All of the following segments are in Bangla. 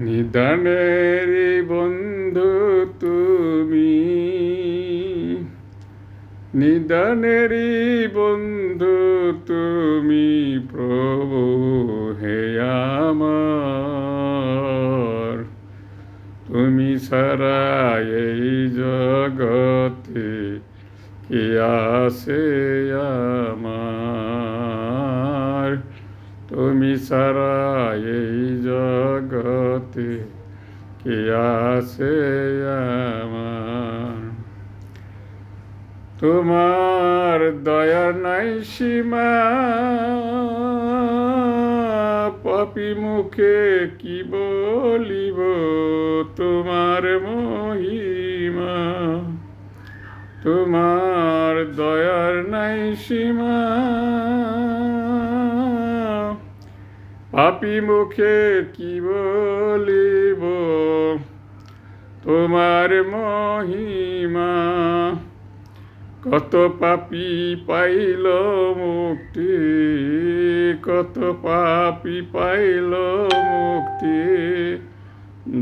নিদানেরই বন্ধু তুমি, নিদানেরই বন্ধু তুমি প্রভু হে আমার। তুমি ছাড়া এই জগতে কে আছে আমার। তুমি ছাড়া এই জগতে কে আছে আমার। তোমার দয়া নাই সীমা, পাপী মুখে কি বলিব তোমার মহিমা। তোমার দয়ার নাই সীমা, পাপী মুখে কি বলিব তোমার মহিমা। কত পাপী পাইল মুক্তি, কত পাপী পাইল মুক্তি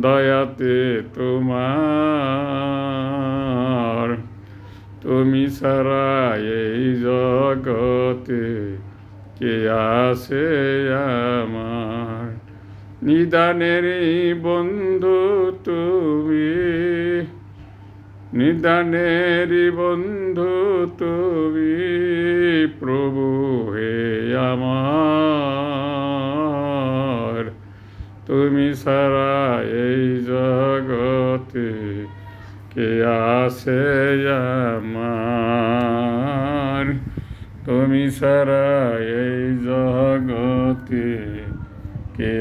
দয়াতে তোমার। তুমি ছাড়া এই জগতে কে আছে আমার। নিদানেরই বন্ধু তুমি, নিদানেরই বন্ধু তুমি প্রভু হে আমার। তুমি ছাড়া এই জগতে কে আছে আমার। তুমি ছাড়া এই জগতে কে